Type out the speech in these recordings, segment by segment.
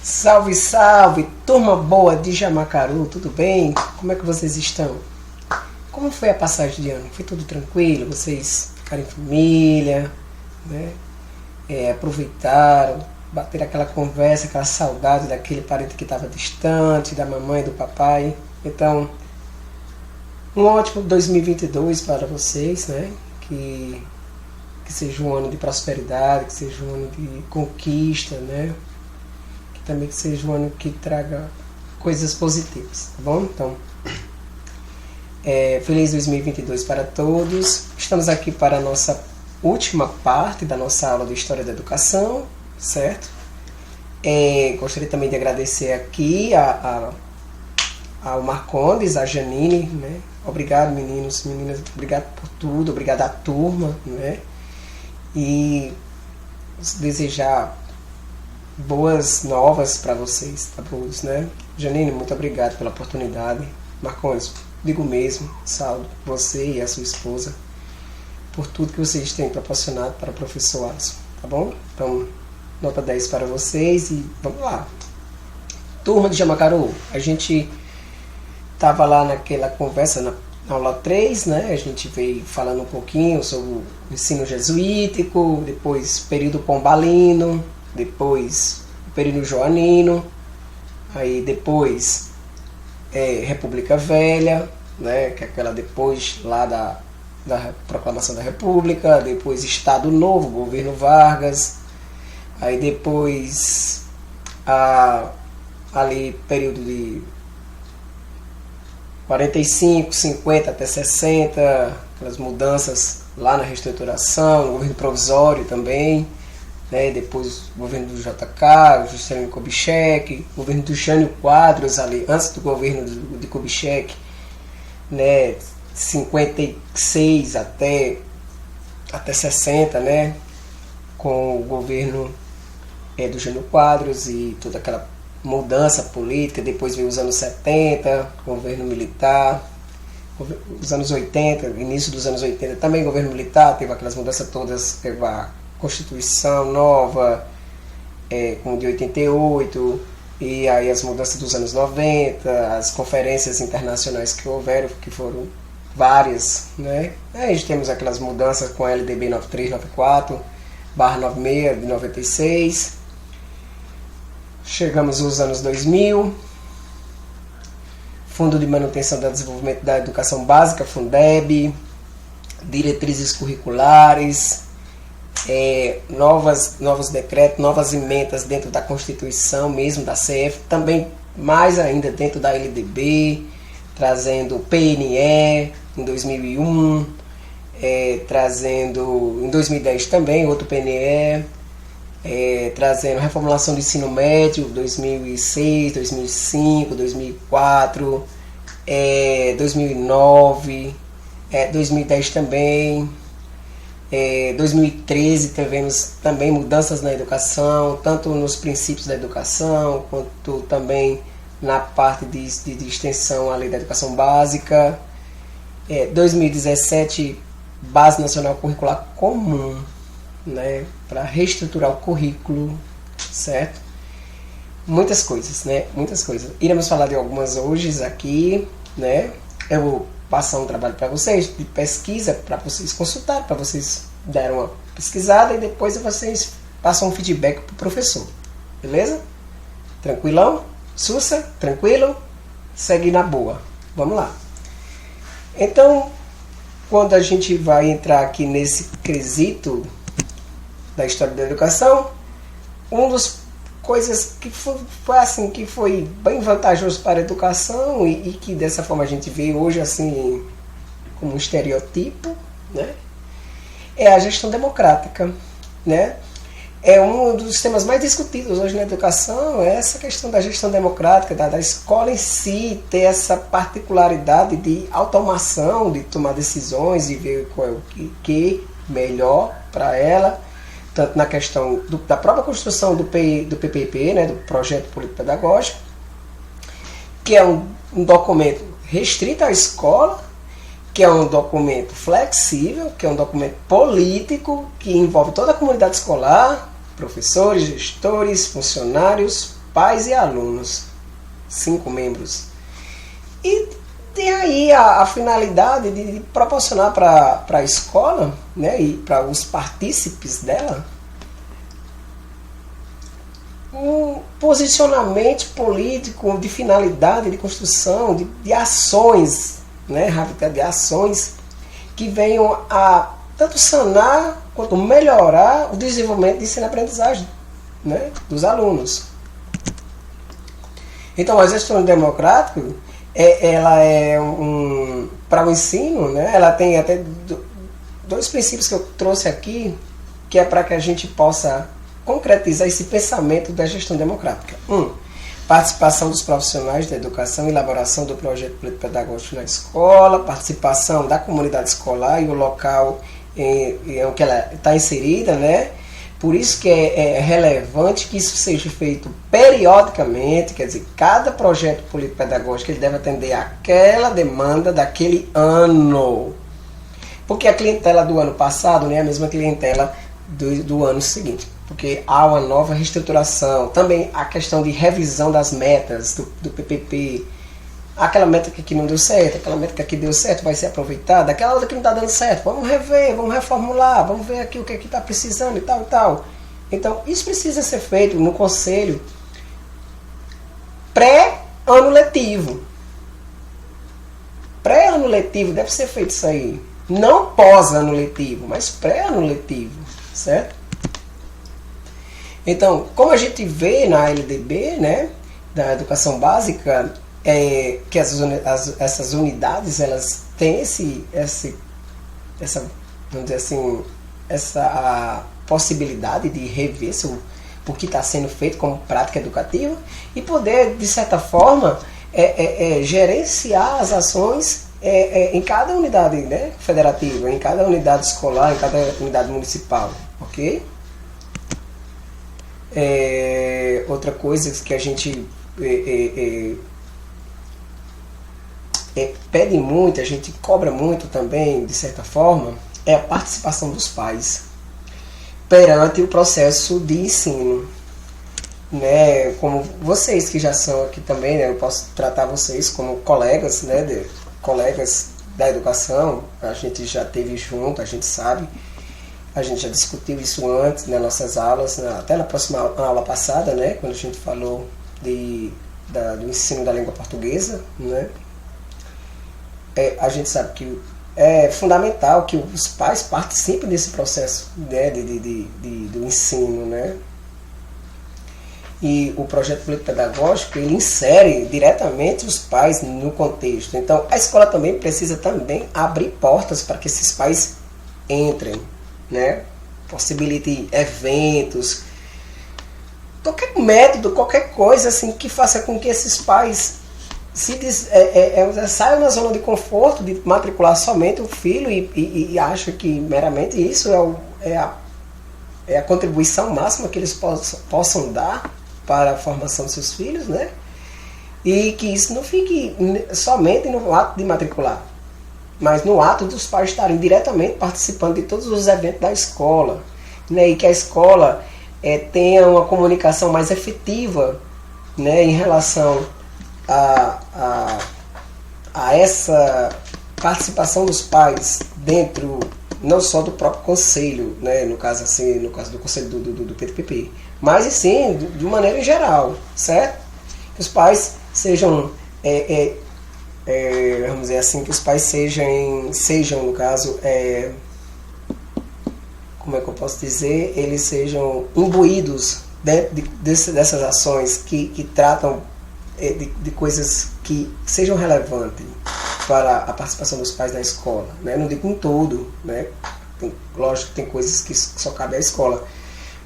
Salve, salve, turma boa de Jamacaru, tudo bem? Como é que vocês estão? Como foi a passagem de ano? Foi tudo tranquilo? Vocês ficaram em família, né? Aproveitaram, bateram aquela conversa, aquela saudade daquele parente que estava distante, da mamãe, do papai. Então, um ótimo 2022 para vocês, né? Que seja um ano de prosperidade, que seja um ano de conquista, né? Também que seja um ano que traga coisas positivas, tá bom? Então, feliz 2022 para todos. Estamos aqui para a nossa última parte da nossa aula de História da Educação, certo? Gostaria também de agradecer aqui ao Marcondes, a Janine, né? Obrigado, meninos, meninas, obrigado por tudo, obrigado à turma, né? E desejar boas novas para vocês, tá bom, né? Janine, muito obrigado pela oportunidade. Marcondes, digo mesmo, salve você e a sua esposa por tudo que vocês têm proporcionado para o professor Alisson, tá bom? Então, nota 10 para vocês e vamos lá. Turma de Jamacaru, a gente estava lá naquela conversa na aula 3, né? A gente veio falando um pouquinho sobre o ensino jesuítico, depois período pombalino, depois o período joanino, aí depois República Velha, né, que é aquela depois lá da proclamação da República, depois Estado Novo, governo Vargas, aí depois ali período de 45, 50 até 60, aquelas mudanças lá na reestruturação, governo provisório também, né, depois o governo do JK, Juscelino Kubitschek, o governo do Jânio Quadros, ali, antes do governo de Kubitschek, né, 56 até 60, né, com o governo do Jânio Quadros e toda aquela mudança política. Depois veio os anos 70, governo militar, os anos 80, início dos anos 80 também governo militar, teve aquelas mudanças todas, teve a Constituição nova, como de 88, e aí as mudanças dos anos 90, as conferências internacionais que houveram, que foram várias, né? Aí temos aquelas mudanças com a LDB 9394/96 de 96. Chegamos aos anos 2000, Fundo de Manutenção do Desenvolvimento da Educação Básica, Fundeb, diretrizes curriculares, novos decretos, novas emendas dentro da Constituição mesmo, da CF, também mais ainda dentro da LDB, trazendo o PNE em 2001, trazendo em 2010 também outro PNE, trazendo reformulação do ensino médio 2006, 2005, 2004, 2009, 2010 também. 2013 tivemos também mudanças na educação, tanto nos princípios da educação, quanto também na parte de extensão à lei da educação básica. 2017, Base Nacional Curricular Comum, né, para reestruturar o currículo, certo? Muitas coisas, né? Muitas coisas. Iremos falar de algumas hoje aqui, né? Eu vou passar um trabalho para vocês de pesquisa, para vocês consultarem, para vocês darem uma pesquisada e depois vocês passam um feedback para o professor, beleza? Tranquilão? Sussa? Tranquilo? Segue na boa. Vamos lá. Então, quando a gente vai entrar aqui nesse quesito da história da educação, uma das coisas que foi assim, que foi bem vantajoso para a educação e que dessa forma a gente vê hoje assim como um estereotipo, né, é a gestão democrática, né? É um dos temas mais discutidos hoje na educação, é essa questão da gestão democrática, da escola em si ter essa particularidade de automação, de tomar decisões e ver qual é o que melhor para ela, tanto na questão da própria construção do PPP, né, do Projeto Político Pedagógico, que é um documento restrito à escola, que é um documento flexível, que é um documento político, que envolve toda a comunidade escolar, professores, gestores, funcionários, pais e alunos. 5 membros. E tem aí a finalidade de proporcionar para a escola, né, e para os partícipes dela um posicionamento político de finalidade, de construção, de ações, né, de ações que venham a tanto sanar quanto melhorar o desenvolvimento de ensino-aprendizagem, né, dos alunos. Então, a gestão democrática, ela é para o ensino, né, ela tem até 2 princípios que eu trouxe aqui, que é para que a gente possa concretizar esse pensamento da gestão democrática. Participação dos profissionais da educação, elaboração do projeto político-pedagógico na escola, participação da comunidade escolar e o local em que ela está inserida, né? Por isso que é relevante que isso seja feito periodicamente, quer dizer, cada projeto político-pedagógico ele deve atender àquela demanda daquele ano. Porque a clientela do ano passado não é a mesma clientela do ano seguinte. Porque há uma nova reestruturação. Também a questão de revisão das metas do PPP. Aquela métrica que não deu certo, aquela métrica que deu certo vai ser aproveitada, aquela outra que não está dando certo, vamos rever, vamos reformular, vamos ver aqui o que está precisando e tal e tal. Então, isso precisa ser feito no conselho pré-ano letivo. Pré-ano letivo deve ser feito isso aí. Não pós-ano letivo, mas pré-ano letivo, certo? Então, como a gente vê na LDB, né, da educação básica, que essas unidades elas têm essa, vamos dizer assim, essa possibilidade de rever o que está sendo feito como prática educativa e poder, de certa forma, gerenciar as ações em cada unidade, né, federativa, em cada unidade escolar, em cada unidade municipal, ok? Outra coisa que a gente pede muito, a gente cobra muito também, de certa forma, é a participação dos pais perante o processo de ensino. Né? Como vocês que já são aqui também, né? Eu posso tratar vocês como colegas, né? Colegas da educação, a gente já teve junto, a gente sabe, a gente já discutiu isso antes nas nossas aulas, até na próxima aula passada, né? Quando a gente falou do ensino da língua portuguesa, né? A gente sabe que é fundamental que os pais participem desse processo, né, do ensino, né? E o projeto político-pedagógico ele insere diretamente os pais no contexto. Então, a escola também precisa abrir portas para que esses pais entrem, né? Possibilite eventos, qualquer método, qualquer coisa assim que faça com que esses pais saiam da zona de conforto de matricular somente o filho e acha que meramente isso é a contribuição máxima que eles possam dar para a formação dos seus filhos, né? E que isso não fique somente no ato de matricular, mas no ato dos pais estarem diretamente participando de todos os eventos da escola, né? E que a escola tenha uma comunicação mais efetiva, né, em relação a essa participação dos pais dentro não só do próprio conselho, né, no caso do conselho do PTPP, mas sim de maneira geral, certo? Que os pais sejam vamos dizer assim, que os pais sejam no caso, como é que eu posso dizer, eles sejam imbuídos dessas ações que tratam de coisas que sejam relevantes para a participação dos pais na escola, né? Não digo em tudo, né? Lógico que tem coisas que só cabe à escola,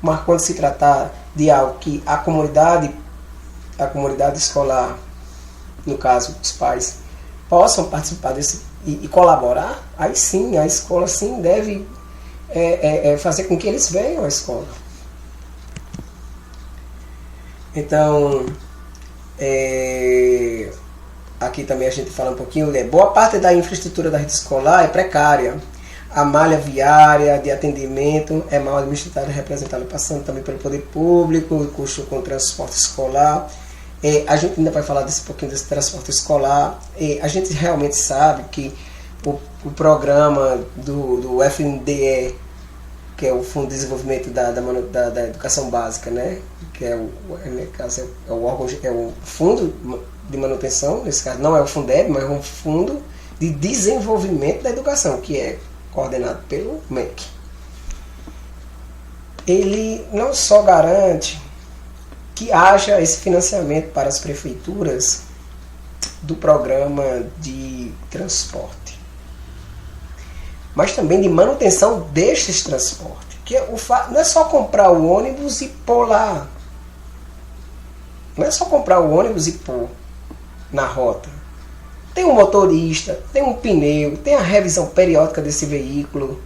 mas quando se tratar de algo que a comunidade escolar, no caso os pais, possam participar desse e colaborar, aí sim a escola sim deve fazer com que eles venham à escola. Então, aqui também a gente fala um pouquinho, boa parte da infraestrutura da rede escolar é precária. A malha viária de atendimento é mal administrada e representada, passando também pelo poder público, o custo com o transporte escolar. A gente ainda vai falar desse pouquinho desse transporte escolar. A gente realmente sabe que o programa do FNDE, que é o Fundo de Desenvolvimento da Educação Básica, né? Que nesse caso, é o Fundo de Manutenção, nesse caso não é o Fundeb, mas é um Fundo de Desenvolvimento da Educação, que é coordenado pelo MEC. Ele não só garante que haja esse financiamento para as prefeituras do programa de transporte, mas também de manutenção destes transportes. Que não é só comprar o ônibus e pôr lá. Não é só comprar o ônibus e pôr na rota. Tem um motorista, tem um pneu, tem a revisão periódica desse veículo.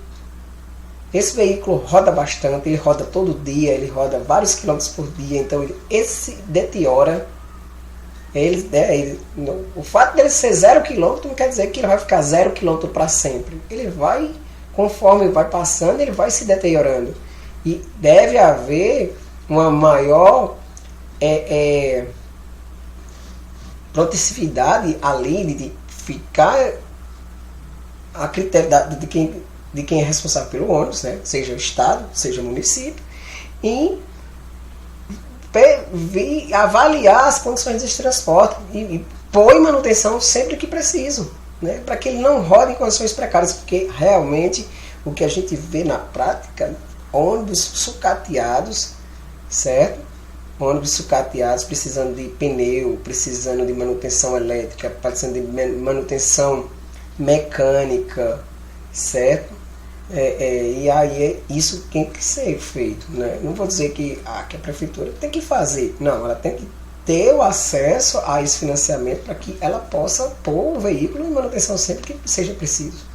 Esse veículo roda bastante, ele roda todo dia, ele roda vários quilômetros por dia, então ele se deteriora. O fato dele ser 0 km não quer dizer que ele vai ficar 0 km para sempre. Ele vai, conforme vai passando, ele vai se deteriorando. E deve haver uma maior proteção ali de ficar a critério de quem é responsável pelo ônibus, né? Seja o Estado, seja o município, e avaliar as condições de transporte e pôr em manutenção sempre que preciso, né? Para que ele não rode em condições precárias, porque realmente o que a gente vê na prática, ônibus sucateados, certo? Ônibus sucateados, precisando de pneu, precisando de manutenção elétrica, precisando de manutenção mecânica, certo? E aí isso tem que ser feito, né? Não vou dizer que a prefeitura tem que fazer, não, ela tem que ter o acesso a esse financiamento para que ela possa pôr o veículo em manutenção sempre que seja preciso.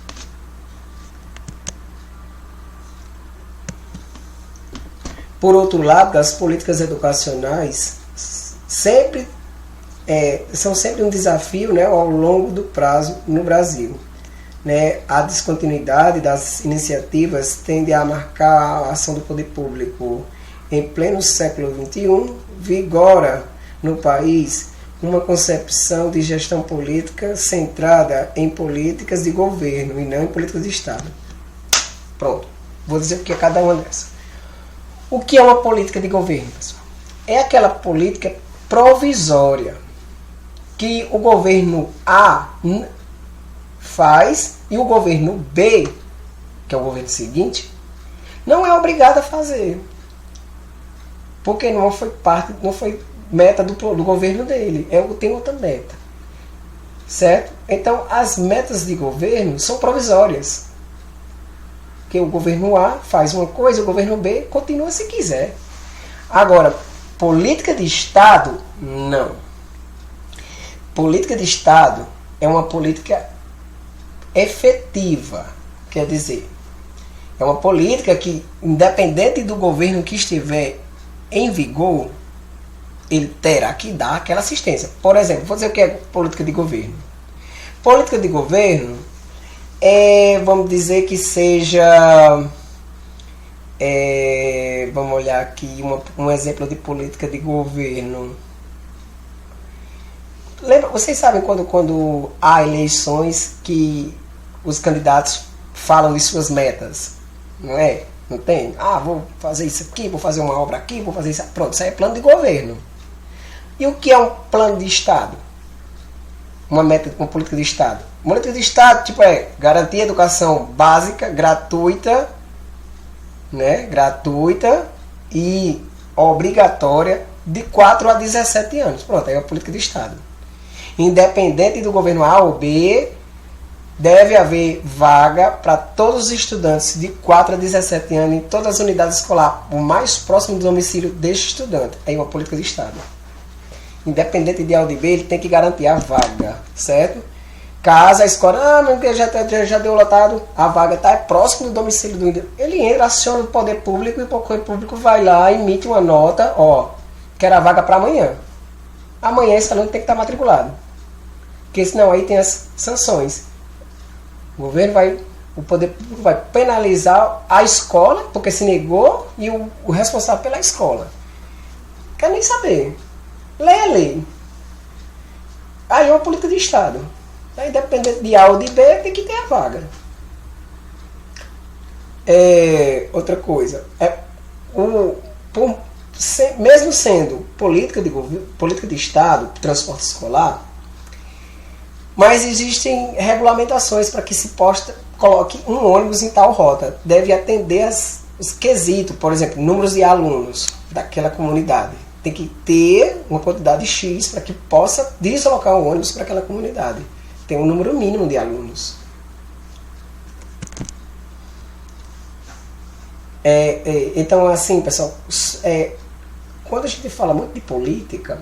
Por outro lado, as políticas educacionais são sempre um desafio, né, ao longo do prazo no Brasil. Né? A descontinuidade das iniciativas tende a marcar a ação do poder público. Em pleno século XXI, vigora no país uma concepção de gestão política centrada em políticas de governo e não em políticas de Estado. Pronto, vou dizer o que é cada uma dessas. O que é uma política de governo, pessoal? É aquela política provisória que o governo A faz e o governo B, que é o governo seguinte, não é obrigado a fazer. Porque não foi meta do governo dele. Tem outra meta. Certo? Então, as metas de governo são provisórias. Que o governo A faz uma coisa, o governo B continua se quiser. Agora, política de Estado, não. Política de Estado é uma política efetiva, quer dizer, é uma política que, independente do governo que estiver em vigor, ele terá que dar aquela assistência. Por exemplo, vou dizer o que é política de governo. Política de governo vamos dizer que seja, vamos olhar aqui um exemplo de política de governo. Vocês sabem quando há eleições que os candidatos falam de suas metas, não é? Não tem? Vou fazer isso aqui, vou fazer uma obra aqui, vou fazer isso. Pronto, isso aí é plano de governo. E o que é um plano de Estado? Uma política de Estado. Uma política de Estado, garantir educação básica, gratuita, né? Gratuita e obrigatória de 4 a 17 anos. Pronto, aí é uma política de Estado. Independente do governo A ou B, deve haver vaga para todos os estudantes de 4 a 17 anos em todas as unidades escolares, o mais próximo do domicílio deste estudante. Aí é uma política de Estado. Independente de A ou de B, ele tem que garantir a vaga, certo? Caso a escola, já deu lotado, a vaga está próximo do domicílio do indivíduo. Ele entra, aciona o poder público e o poder público vai lá e emite uma nota, quero a vaga para amanhã. Amanhã esse aluno tem que estar matriculado. Porque senão aí tem as sanções. O governo vai O poder público vai penalizar a escola, porque se negou, e o responsável pela escola. Quer nem saber. Lei é lei. Aí é uma política de Estado. Independente de A ou de B, tem que ter a vaga. Outra coisa. Mesmo sendo política de Estado, transporte escolar, mas existem regulamentações para que se coloque um ônibus em tal rota. Deve atender os quesitos, por exemplo, números de alunos daquela comunidade. Tem que ter uma quantidade X para que possa deslocar o ônibus para aquela comunidade. Tem um número mínimo de alunos. Então, assim, pessoal, quando a gente fala muito de política,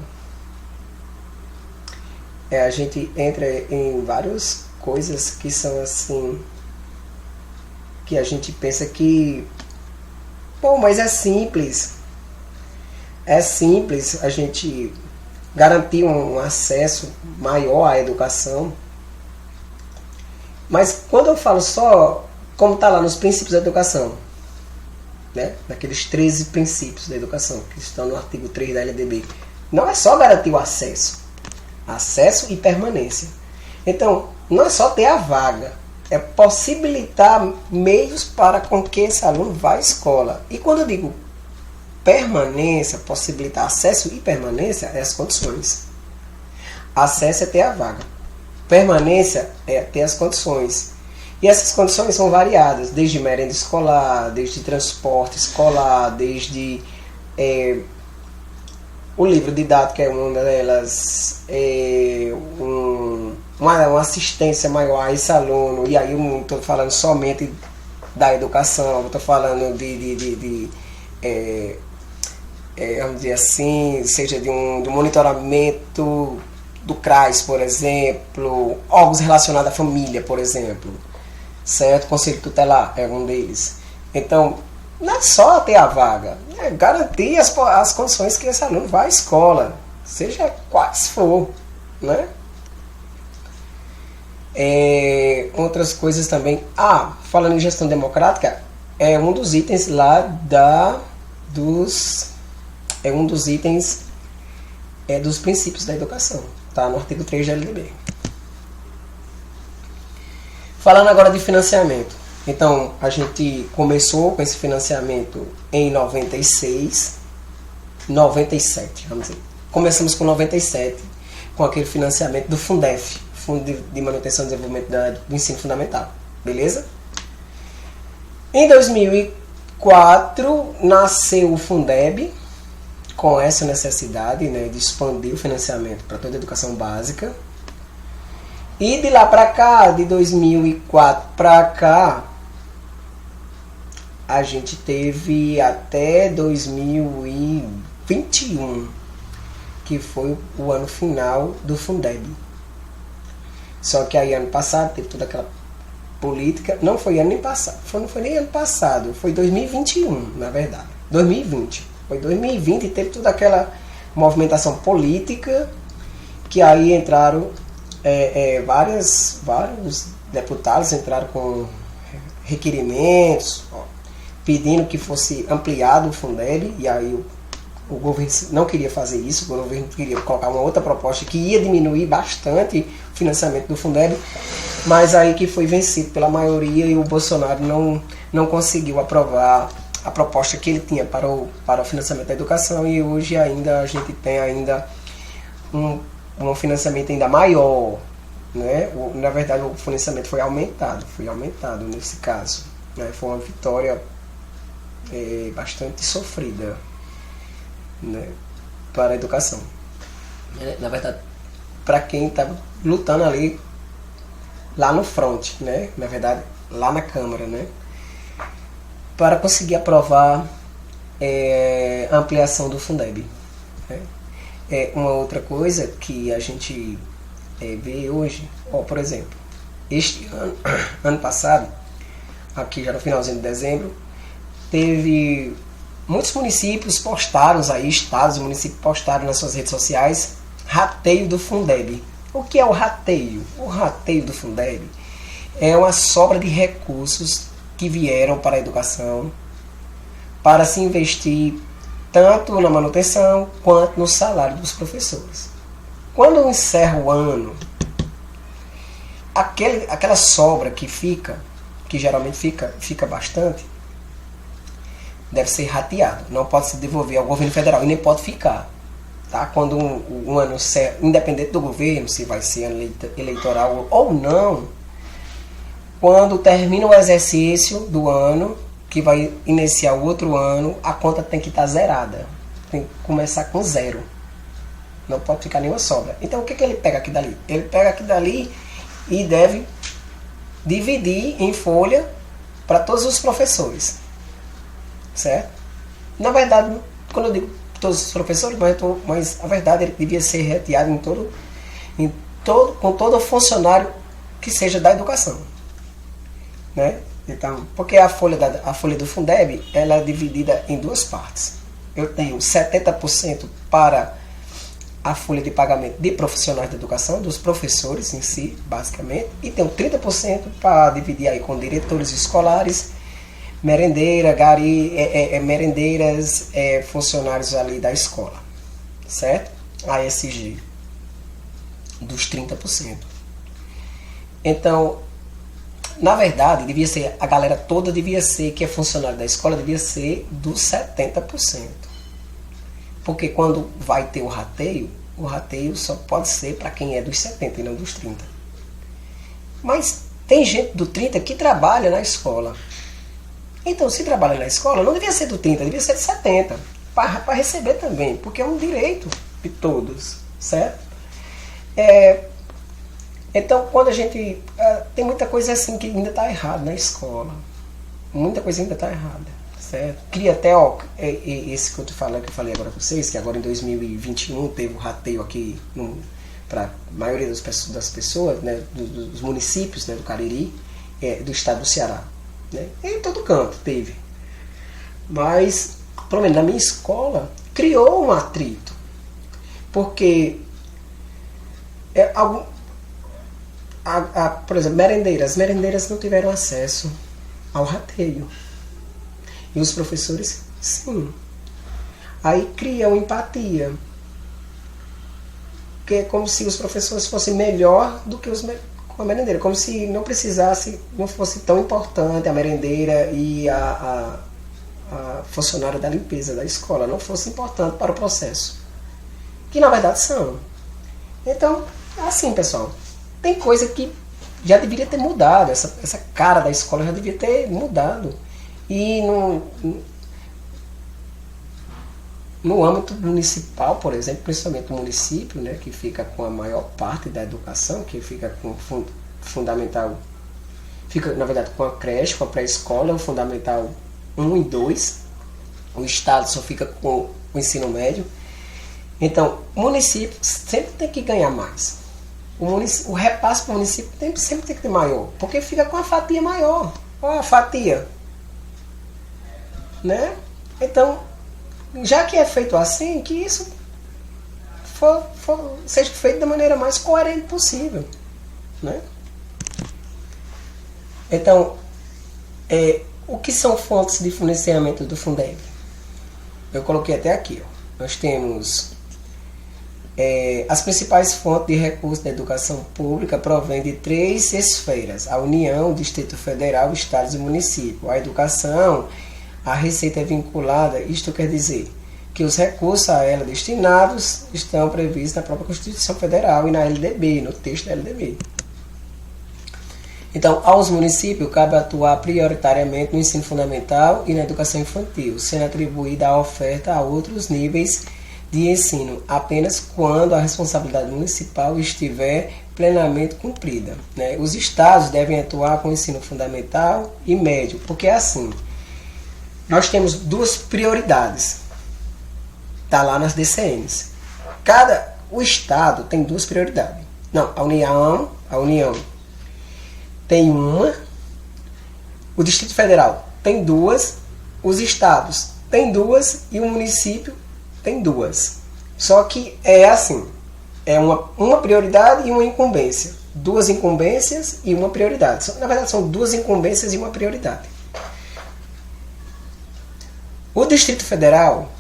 a gente entra em várias coisas que são assim, que a gente pensa que, mas é simples. É simples a gente garantir um acesso maior à educação. Mas quando eu falo só, como está lá nos princípios da educação, né? Naqueles 13 princípios da educação, que estão no artigo 3 da LDB, não é só garantir o acesso e permanência. Então, não é só ter a vaga, é possibilitar meios para com que esse aluno vá à escola. E quando eu digo permanência, possibilitar acesso e permanência, é as condições. Acesso é ter a vaga. Permanência é ter as condições. E essas condições são variadas, desde merenda escolar, desde transporte escolar, desde o livro didático é uma delas, uma assistência maior a esse aluno. E aí eu não estou falando somente da educação, eu estou falando vamos dizer assim, seja do monitoramento do CRAS, por exemplo, órgãos relacionados à família, por exemplo, certo? Conselho tutelar é um deles. Então, não é só ter a vaga, é garantir as condições que esse aluno vá à escola, seja quais for, né? Outras coisas também. Falando em gestão democrática, é um dos itens lá dos princípios da educação, tá? No artigo 3 da LDB. Falando agora de financiamento. Então, a gente começou com esse financiamento em 97, vamos dizer. Começamos com 97, com aquele financiamento do Fundef, Fundo de Manutenção e Desenvolvimento do Ensino Fundamental. Beleza? Em 2004, nasceu o Fundeb, com essa necessidade, né, de expandir o financiamento para toda a educação básica. E de lá para cá, de 2004 para cá, a gente teve até 2021, que foi o ano final do Fundeb. Só que aí ano passado teve toda aquela política, não foi ano nem passado, não foi nem ano passado, foi 2021, na verdade, 2020. Foi 2020 e teve toda aquela movimentação política, que aí entraram vários deputados entraram com requerimentos, pedindo que fosse ampliado o Fundeb, e aí o governo não queria fazer isso, o governo queria colocar uma outra proposta que ia diminuir bastante o financiamento do Fundeb, mas aí que foi vencido pela maioria e o Bolsonaro não conseguiu aprovar a proposta que ele tinha para o financiamento da educação, e hoje ainda a gente tem ainda um financiamento ainda maior, né? Na verdade o financiamento foi aumentado nesse caso, né? Foi uma vitória bastante sofrida, né, para a educação, na verdade, para quem estava lutando ali lá no front, né? Na verdade lá na Câmara, né, para conseguir aprovar a ampliação do Fundeb, né? Uma outra coisa que a gente vê hoje, por exemplo, este ano passado, aqui já no finalzinho de dezembro, teve muitos municípios postaram aí, estados e municípios postaram nas suas redes sociais rateio do Fundeb. O que é o rateio? O rateio do Fundeb é uma sobra de recursos que vieram para a educação para se investir tanto na manutenção quanto no salário dos professores. Quando encerra o ano, aquela sobra que fica, que geralmente fica bastante, deve ser rateado. Não pode se devolver ao governo federal e nem pode ficar. Tá? Quando um ano, independente do governo, se vai ser ano eleitoral ou não, quando termina o exercício do ano, que vai iniciar o outro ano, a conta tem que estar zerada. Tem que começar com zero. Não pode ficar nenhuma sobra. Então o que ele pega aqui dali? Ele pega aqui dali e deve dividir em folha para todos os professores. Certo? Na verdade, quando eu digo todos os professores, mas a verdade ele devia ser reteado com todo funcionário que seja da educação. Né? Então, porque a folha do Fundeb ela é dividida em duas partes. Eu tenho 70% para a folha de pagamento de profissionais de educação, dos professores em si, basicamente, e tenho 30% para dividir aí com diretores escolares, merendeiras, funcionários ali da escola, certo? A ESG, dos 30%. Então, na verdade, devia ser, a galera toda devia ser, que é funcionário da escola, devia ser dos 70%. Porque quando vai ter o rateio só pode ser para quem é dos 70% e não dos 30%. Mas tem gente do 30% que trabalha na escola. Então, se trabalha na escola, não devia ser do 30%, devia ser de 70%. Para receber também, porque é um direito de todos, certo? Então, quando a gente... tem muita coisa assim que ainda está errada na escola. Muita coisa ainda está errada, certo? Queria até, esse que eu falei agora para vocês, que agora em 2021 teve um rateio aqui para a maioria das pessoas, né, dos municípios, né, do Cariri, do estado do Ceará. Né? Em todo canto teve. Mas, pelo menos na minha escola, criou um atrito. Porque por exemplo, merendeiras não tiveram acesso ao rateio. E os professores, sim. Aí cria uma empatia. Que é como se os professores fossem melhor do que com a merendeira. Como se não fosse tão importante a merendeira e a funcionária da limpeza da escola. Não fosse importante para o processo. Que na verdade são. Então, assim, pessoal. Tem coisa que já deveria ter mudado. Essa cara da escola já deveria ter mudado. E no âmbito municipal, por exemplo, principalmente o município, né, que fica com a maior parte da educação, que fica com fundamental, fica na verdade com a creche, com a pré-escola, o fundamental 1 e 2. O estado só fica com o ensino médio. Então, o município sempre tem que ganhar mais. O repasse para o município sempre tem que ter maior, porque fica com a fatia maior. Olha a fatia. Né? Então, já que é feito assim, que isso seja feito da maneira mais coerente possível. Né? Então, o que são fontes de financiamento do Fundeb? Eu coloquei até aqui. Nós temos as principais fontes de recursos da educação pública provêm de 3 esferas: a União, o Distrito Federal, Estados e Município. A educação, a receita é vinculada, isto quer dizer que os recursos a ela destinados estão previstos na própria Constituição Federal e na LDB, no texto da LDB. Então, aos municípios cabe atuar prioritariamente no ensino fundamental e na educação infantil, sendo atribuída a oferta a outros níveis de ensino, apenas quando a responsabilidade municipal estiver plenamente cumprida. Né? Os estados devem atuar com o ensino fundamental e médio, porque é assim, nós temos 2 prioridades, está lá nas DCNs. O estado tem 2 prioridades. Não, a União tem uma, o Distrito Federal tem 2, os estados tem 2 e o município tem 2. Só que é assim, é uma prioridade e uma incumbência. duas incumbências e uma prioridade. Na verdade, são duas incumbências e uma prioridade. O Distrito Federal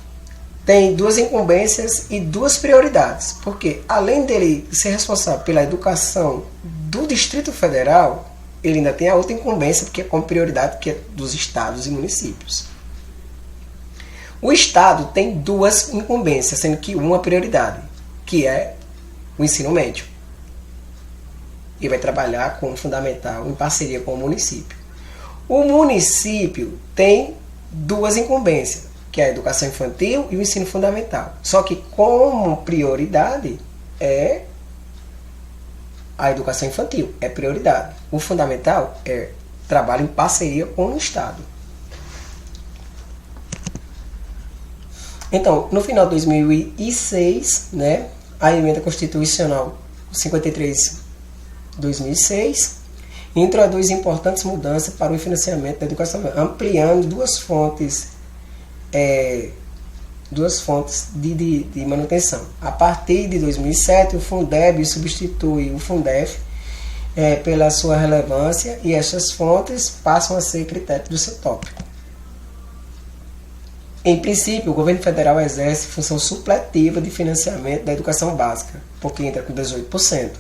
tem duas incumbências e duas prioridades, porque além dele ser responsável pela educação do Distrito Federal, ele ainda tem a outra incumbência, porque é como prioridade, que é dos estados e municípios. O estado tem duas incumbências, sendo que uma prioridade, que é o ensino médio. E vai trabalhar com o fundamental em parceria com o município. O município tem duas incumbências, que é a educação infantil e o ensino fundamental. Só que como prioridade é a educação infantil, é prioridade. O fundamental é trabalho em parceria com o Estado. Então, no final de 2006, né, a emenda constitucional 53/2006 introduz importantes mudanças para o financiamento da educação, ampliando duas fontes de manutenção. A partir de 2007, o Fundeb substitui o Fundef pela sua relevância, e essas fontes passam a ser critério do seu tópico. Em princípio, o governo federal exerce função supletiva de financiamento da educação básica, porque entra com 18%.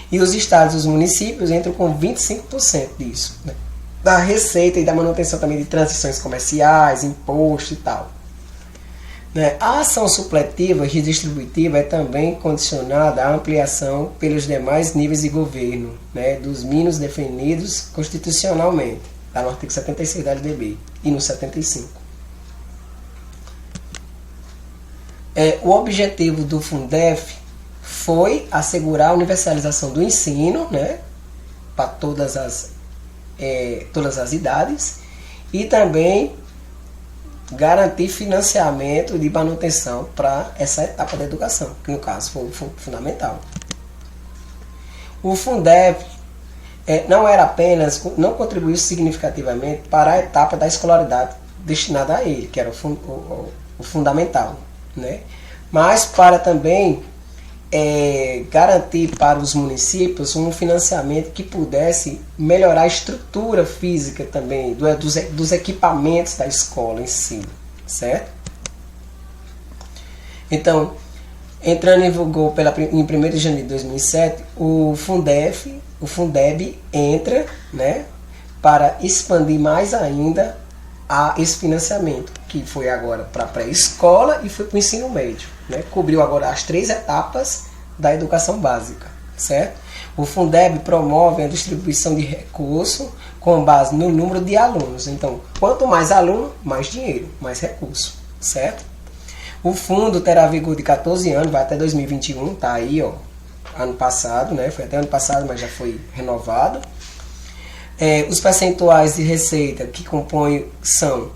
E os estados e os municípios entram com 25% disso, né? Da receita e da manutenção também de transições comerciais, imposto e tal. Né? A ação supletiva e redistributiva é também condicionada à ampliação pelos demais níveis de governo, né, dos mínimos definidos constitucionalmente, está no artigo 76 da LDB e no 75. O objetivo do Fundef foi assegurar a universalização do ensino, né, para todas as idades, e também garantir financiamento de manutenção para essa etapa da educação, que no caso foi fundamental. O Fundeb não contribuiu significativamente para a etapa da escolaridade destinada a ele, que era o fundamental, né? Mas para também garantir para os municípios um financiamento que pudesse melhorar a estrutura física também dos equipamentos da escola em si, certo? Então, entrando em vigor em 1º de janeiro de 2007, o Fundeb entra, né, para expandir mais ainda esse financiamento, que foi agora para a pré-escola e foi para o ensino médio, né? Cobriu agora as 3 etapas da educação básica, certo? O Fundeb promove a distribuição de recursos com base no número de alunos. Então, quanto mais aluno, mais dinheiro, mais recurso, certo? O fundo terá vigor de 14 anos, vai até 2021, tá aí, ó, ano passado, né? Foi até ano passado, mas já foi renovado. Os percentuais de receita que compõem são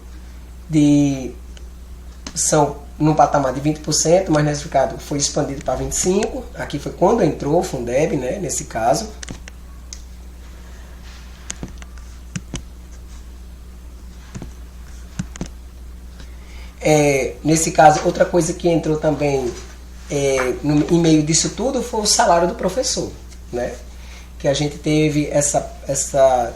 no patamar de 20%, mas nesse caso foi expandido para 25%. Aqui foi quando entrou o Fundeb, né, nesse caso. Nesse caso, outra coisa que entrou também em meio disso tudo foi o salário do professor, né? Que a gente teve essa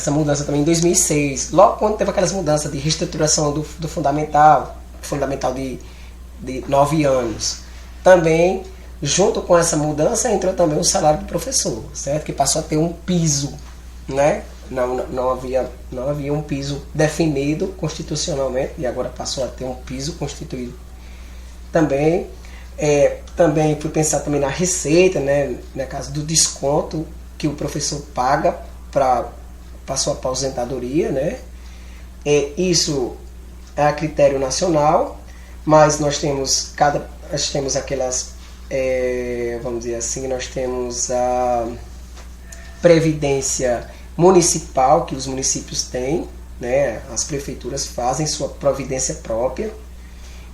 mudança também em 2006, logo quando teve aquelas mudanças de reestruturação do fundamental de 9 anos. Também, junto com essa mudança, entrou também o salário do professor, certo? Que passou a ter um piso, né? Não havia um piso definido constitucionalmente, e agora passou a ter um piso constituído. Também fui pensar também na receita, né? Na casa do desconto que o professor paga para sua aposentadoria, né? Isso é a critério nacional, mas nós temos aquelas, vamos dizer assim, nós temos a previdência municipal que os municípios têm, né? As prefeituras fazem sua providência própria.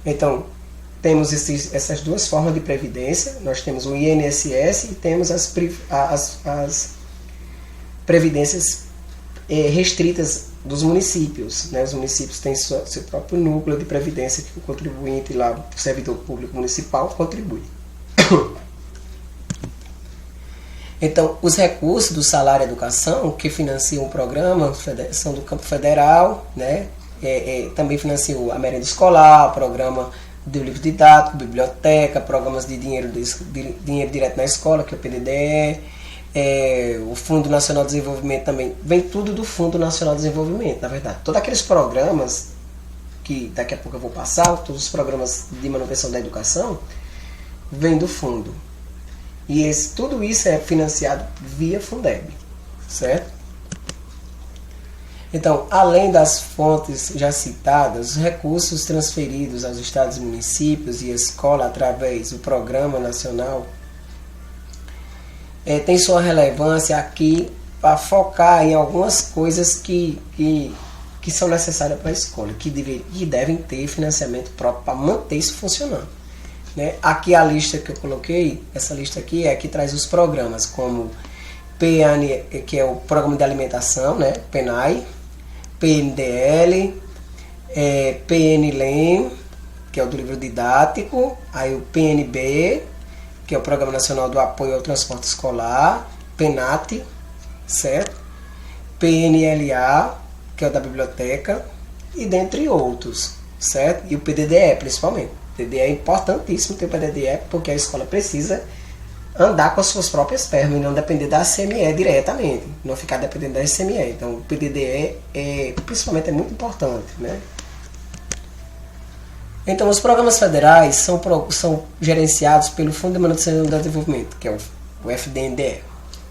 Então, temos essas duas formas de previdência. Nós temos o INSS e temos as previdências restritas dos municípios, né? Os municípios têm seu próprio núcleo de previdência que o contribuinte lá, o servidor público municipal, contribui. Então, os recursos do Salário Educação, que financiam o programa, são do campo federal, né? Também financiam a merenda escolar, o programa do livro didático, biblioteca, programas de dinheiro direto na escola, que é o PDDE, o Fundo Nacional de Desenvolvimento também. Vem tudo do Fundo Nacional de Desenvolvimento, na verdade. Todos aqueles programas, que daqui a pouco eu vou passar, todos os programas de manutenção da educação, vem do fundo. E tudo isso é financiado via Fundeb, certo? Então, além das fontes já citadas, os recursos transferidos aos estados e municípios e escola através do Programa Nacional tem sua relevância aqui para focar em algumas coisas que são necessárias para a escola, que devem ter financiamento próprio para manter isso funcionando. Né? Aqui a lista que eu coloquei, essa lista aqui é que traz os programas como PN, que é o Programa de Alimentação, né? PENAI, PNDL, PNLEM, que é o do livro didático, aí o PNB, que é o Programa Nacional do Apoio ao Transporte Escolar, PENAT, certo? PNLA, que é o da biblioteca, e dentre outros, certo? E o PDDE, principalmente. O PDDE é importantíssimo ter o PDDE, porque a escola precisa andar com as suas próprias pernas e não depender da CME diretamente, não ficar dependendo da CME. Então, o PDDE, principalmente, é muito importante, né? Então, os programas federais são gerenciados pelo Fundo de Manutenção do Desenvolvimento, que é o FDNDE,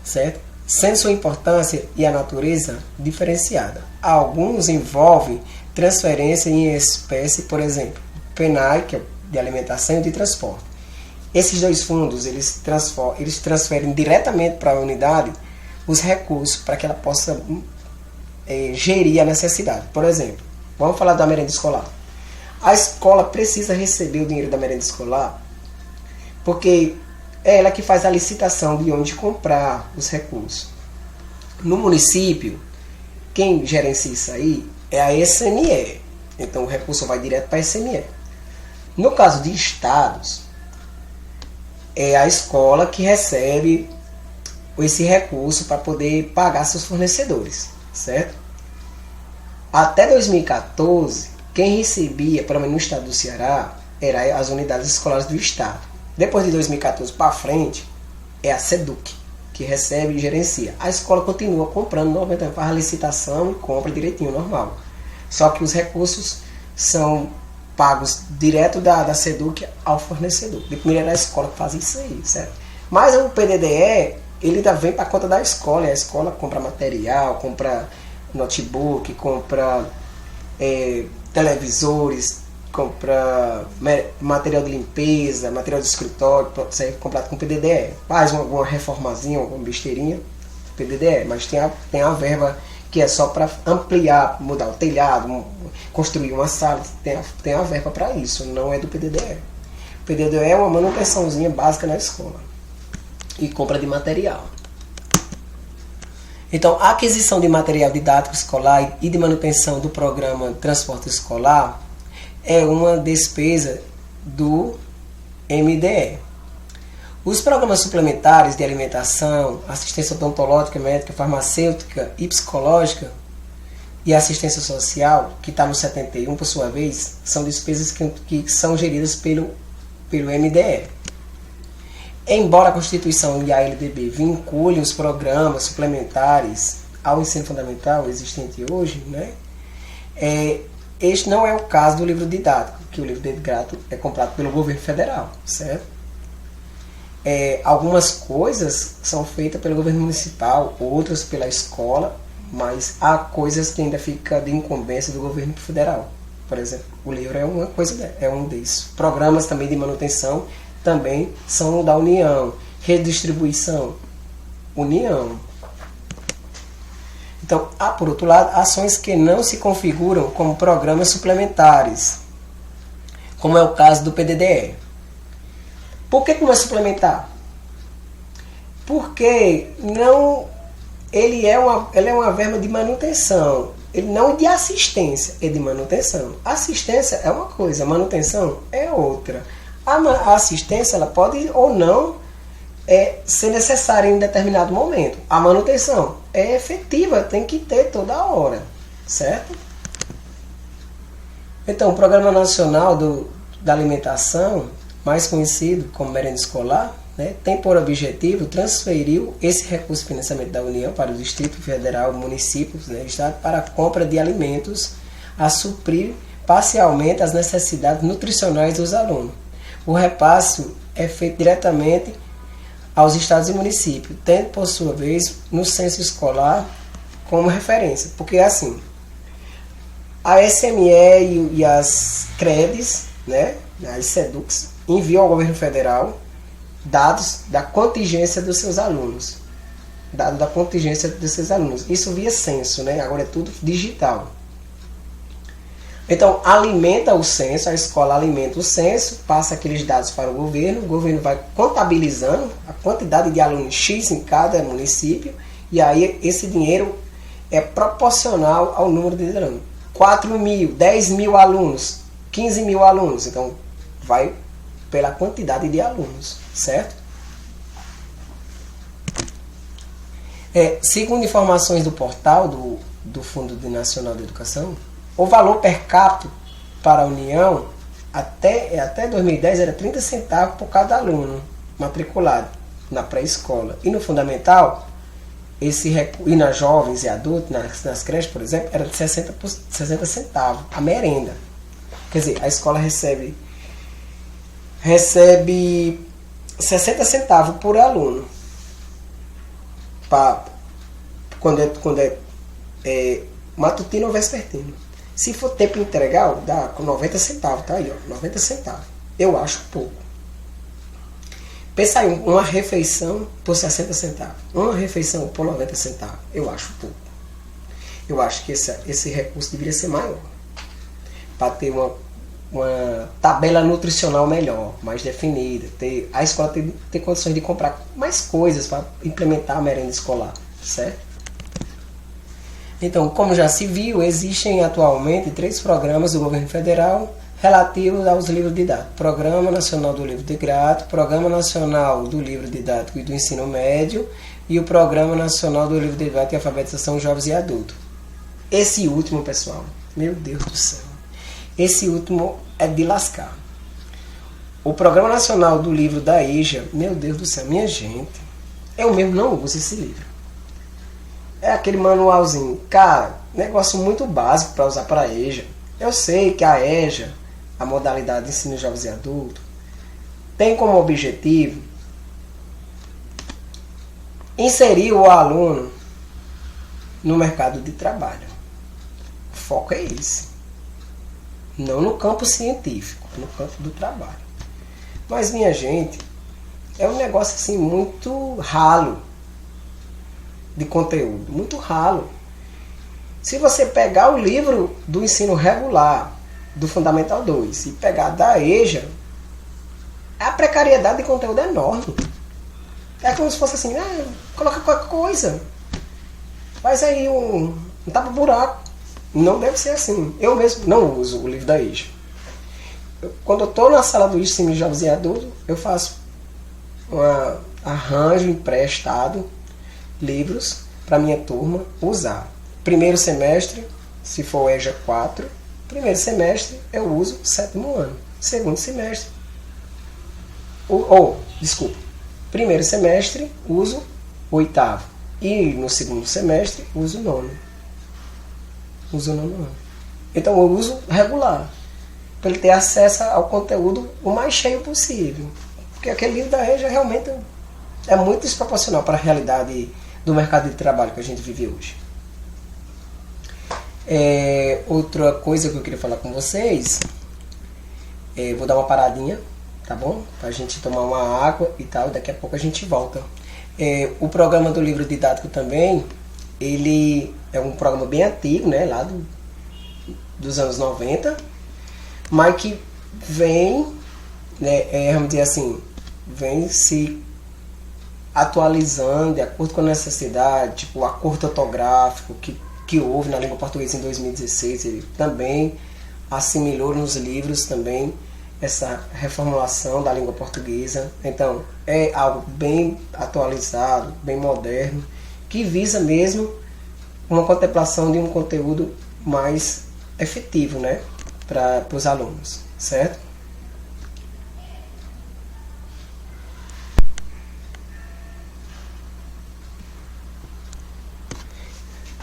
certo? Sendo sua importância e a natureza diferenciada. Alguns envolvem transferência em espécie, por exemplo, PENAI, que é de alimentação e de transporte. Esses dois fundos, eles transferem diretamente para a unidade os recursos para que ela possa gerir a necessidade. Por exemplo, vamos falar da merenda escolar. A escola precisa receber o dinheiro da merenda escolar porque é ela que faz a licitação de onde comprar os recursos. No município, quem gerencia isso aí é a SME. Então o recurso vai direto para a SME. No caso de estados, é a escola que recebe esse recurso para poder pagar seus fornecedores, certo? Até 2014, quem recebia, pelo menos no estado do Ceará, eram as unidades escolares do estado. Depois de 2014 para frente, é a SEDUC, que recebe e gerencia. A escola continua comprando, normalmente faz a licitação e compra direitinho, normal. Só que os recursos são pagos direto da SEDUC ao fornecedor. De primeiro era a escola que fazia isso aí, certo? Mas o PDDE, ele ainda vem para a conta da escola, e a escola compra material, compra notebook, compra televisores, compra material de limpeza, material de escritório, para ser comprado com PDDE. Faz alguma reformazinha, alguma besteirinha, PDDE, mas tem a verba que é só para ampliar, mudar o telhado, construir uma sala, tem a verba para isso, não é do PDDE. O PDDE é uma manutençãozinha básica na escola e compra de material. Então, a aquisição de material didático escolar e de manutenção do programa de transporte escolar é uma despesa do MDE. Os programas suplementares de alimentação, assistência odontológica, médica, farmacêutica e psicológica e assistência social, que está no 71 por sua vez, são despesas que são geridas pelo MDE. Embora a Constituição e a LDB vinculem os programas suplementares ao ensino fundamental existente hoje, né, este não é o caso do livro didático, que o livro didático é comprado pelo governo federal, certo? Algumas coisas são feitas pelo governo municipal, outras pela escola, mas há coisas que ainda ficam de incumbência do governo federal. Por exemplo, o livro é uma coisa, é um desses. Programas também de manutenção também são da União. Redistribuição, União. Então, há, por outro lado, ações que não se configuram como programas suplementares, como é o caso do PDDE. Por que não é suplementar? Porque ele é uma verba de manutenção, ele não é de assistência, é de manutenção. Assistência é uma coisa, manutenção é outra. A assistência ela pode ou não ser necessária em determinado momento. A manutenção é efetiva, tem que ter toda hora, certo? Então, o Programa Nacional da Alimentação, mais conhecido como merenda escolar, né, tem por objetivo transferir esse recurso de financiamento da União para o Distrito Federal, municípios, né, Estado, para a compra de alimentos a suprir parcialmente as necessidades nutricionais dos alunos. O repasse é feito diretamente aos estados e municípios, tendo por sua vez no censo escolar como referência, porque assim, a SME e as CREDES, né, as SEDUCs, enviam ao governo federal dados da contingência dos seus alunos. Dados da contingência dos seus alunos. Isso via censo, né? Agora é tudo digital. Então, alimenta o censo, a escola alimenta o censo, passa aqueles dados para o governo vai contabilizando a quantidade de alunos X em cada município, e aí esse dinheiro é proporcional ao número de alunos. 4 mil, 10 mil alunos, 15 mil alunos, então vai pela quantidade de alunos, certo? Segundo informações do portal do Fundo Nacional de Educação, o valor per capita para a União até 2010 era 30 centavos por cada aluno matriculado na pré-escola. E no fundamental, e nas jovens e adultos, nas creches, por exemplo, era de 60 centavos a merenda. Quer dizer, a escola recebe 60 centavos por aluno quando é matutino ou vespertino. Se for tempo integral, dá com 90 centavos, tá aí, ó, 90 centavos. Eu acho pouco. Pensa aí, uma refeição por 60 centavos. Uma refeição por 90 centavos. Eu acho pouco. Eu acho que esse recurso deveria ser maior. Para ter uma tabela nutricional melhor, mais definida. A escola ter condições de comprar mais coisas para implementar a merenda escolar. Certo? Então, como já se viu, existem atualmente 3 programas do governo federal relativos aos livros didáticos. Programa Nacional do Livro Didático, Programa Nacional do Livro Didático e do Ensino Médio e o Programa Nacional do Livro Didático e Alfabetização Jovens e Adultos. Esse último, pessoal, meu Deus do céu, esse último é de lascar. O Programa Nacional do Livro da EJA, meu Deus do céu, minha gente, eu mesmo não uso esse livro. É aquele manualzinho, cara, negócio muito básico para usar para a EJA. Eu sei que a EJA, a modalidade de ensino de jovens e adultos, tem como objetivo inserir o aluno no mercado de trabalho. O foco é esse. Não no campo científico, no campo do trabalho. Mas, minha gente, é um negócio assim muito ralo de conteúdo, muito ralo. Se você pegar o livro do ensino regular, do Fundamental 2, e pegar da EJA, a precariedade de conteúdo é enorme. É como se fosse assim, coloca qualquer coisa. Faz aí um tapa-buraco. Não deve ser assim. Eu mesmo não uso o livro da EJA. Quando eu estou na sala do ensino de jovens e adultos, eu faço arranjo emprestado livros para minha turma usar. Primeiro semestre, se for EJA 4, primeiro semestre eu uso 7º ano. Segundo semestre, primeiro semestre uso 8º. E no segundo semestre uso 9º. Uso 9º ano. Então eu uso regular, para ele ter acesso ao conteúdo o mais cheio possível. Porque aquele livro da EJA realmente é muito desproporcional para a realidade do mercado de trabalho que a gente vive hoje. Outra coisa que eu queria falar com vocês, vou dar uma paradinha, tá bom? Pra gente tomar uma água e tal, daqui a pouco a gente volta. O programa do livro didático também, ele é um programa bem antigo, né, lá dos anos 90, mas que vem, né, vamos dizer assim, vem se atualizando de acordo com a necessidade, tipo o acordo ortográfico que houve na língua portuguesa em 2016, ele também assimilou nos livros também essa reformulação da língua portuguesa. Então, é algo bem atualizado, bem moderno, que visa mesmo uma contemplação de um conteúdo mais efetivo, né, para os alunos, certo?